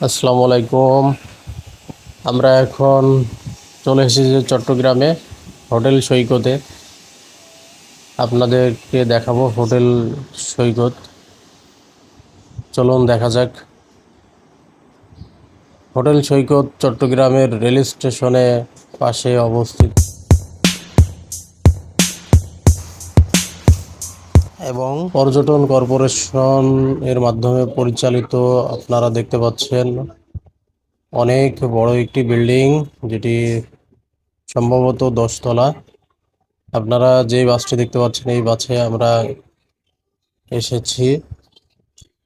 আসসালামু আলাইকুম। আমরা এখন চলে এসেছি চট্টগ্রামে হোটেল সৈকতে। আপনাদেরকে দেখাবো হোটেল সৈকত। চলুন দেখা যাক। হোটেল সৈকত চট্টগ্রামের রেল স্টেশনে পাশে অবস্থিত এবং পর্যটন কর্পোরেশন এর মাধ্যমে পরিচালিত। আপনারা দেখতে পাচ্ছেন অনেক বড় একটি বিল্ডিং, যেটি সম্ভবত 10 তলা। আপনারা যে বাসটি দেখতে পাচ্ছেন এই বাসে আমরা এসেছি।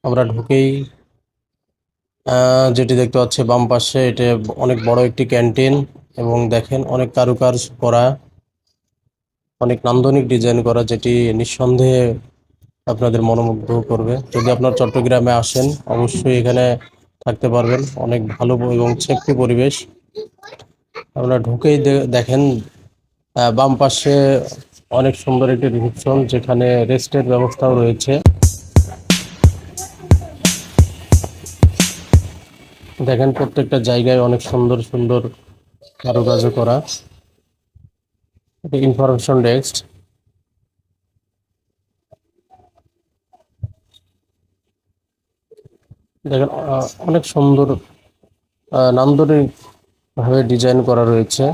আমরা ঢুকেই যেটি দেখতে পাচ্ছি বাম পাশে, এটা অনেক বড় একটি ক্যান্টিন এবং দেখেন অনেক কারুকাজ করা, অনেক নান্দনিক ডিজাইন করা, যেটি নিঃসন্দেহে আপনাদের মনোমুগ্ধ করবে। যদি আপনার চট্টগ্রামে আসেন অবশ্যই এখানে থাকতে পারবেন। অনেক ভালো এবং সেফটি পরিবেশ। আপনারা ঢুকেই দেখেন বাম পাশে অনেক সুন্দর একটি রিসেপশন, যেখানে রেস্টের ব্যবস্থাও রয়েছে। দেখেন প্রত্যেকটা জায়গায় অনেক সুন্দর সুন্দর কারুকাজ করা। Information desk. দেখেন অনেক সুন্দর নান্দনিক ভাবে ডিজাইন করা রয়েছে।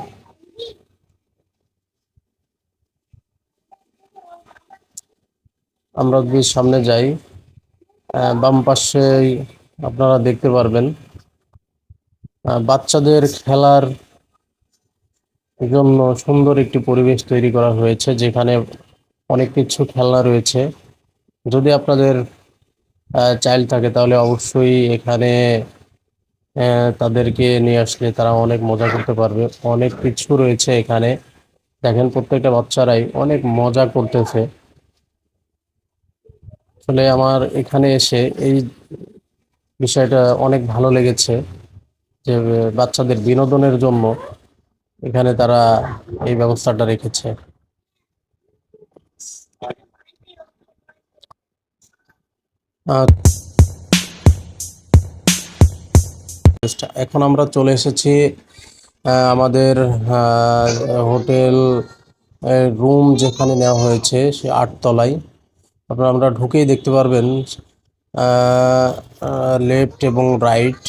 আমরা যদি সামনে যাই, বাম পাশে আপনারা দেখতে পারবেন বাচ্চাদের খেলার জন্য সুন্দর একটি পরিবেশ তৈরি করা হয়েছে, যেখানে অনেক কিছু খেলনা রয়েছে। যদি আপনাদের চাইল্ড থাকে তাহলে অবশ্যই এখানে তাদেরকে নিয়ে আসলে তারা অনেক মজা করতে পারবে। অনেক কিছু রয়েছে এখানে। দেখেন প্রত্যেকটা বাচ্চারাই অনেক মজা করতেছে। আসলে আমার এখানে এসে এই বিষয়টা অনেক ভালো লেগেছে, যে বাচ্চাদের বিনোদনের জন্য এখানে তারা এই ব্যবস্থাটা রেখেছে। আহ, এখন আমরা চলে এসেছি আমাদের হোটেল রুম যেখানে নেওয়া হয়েছে সে 8 তলায়। আমরা ঢুকেই দেখতে পারবেন লেফট এবং রাইট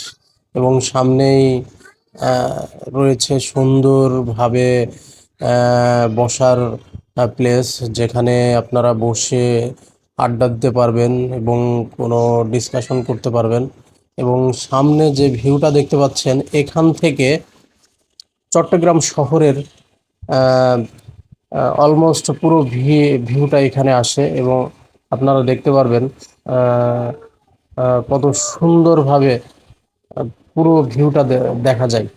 এবং সামনেই রয়েছে সুন্দরভাবে বসার প্লেস, যেখানে আপনারা বসে আড্ডা দিতে পারবেন এবং কোনো ডিসকাশন করতে পারবেন। এবং সামনে যে ভিউটা দেখতে পাচ্ছেন, এখান থেকে চট্টগ্রাম শহরের অলমোস্ট পুরো ভিউটা এখানে আসে এবং আপনারা দেখতে পারবেন কত সুন্দরভাবে পুরো ভিউটা দেখা যায়।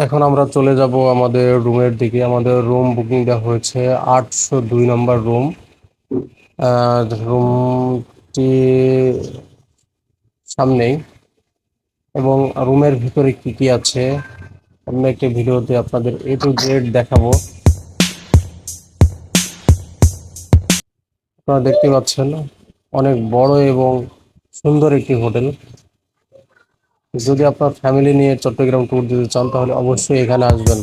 এখন আমরা চলে যাব আমাদের রুমের দিকে। আমাদের রুম বুকিং দেওয়া হয়েছে 802 নম্বর রুম। রুমটি সামনেই। এবং রুমের ভিতরে কি কি আছে অন্য একটি ভিডিওতে আপনাদের A to Z দেখাবো। আপনারা দেখতে পাচ্ছেন অনেক বড় এবং সুন্দর একটি হোটেল। যদি আপনার ফ্যামিলি নিয়ে চট্টগ্রাম ট্যুর দিতে চান তাহলে অবশ্যই এখানে আসবেন।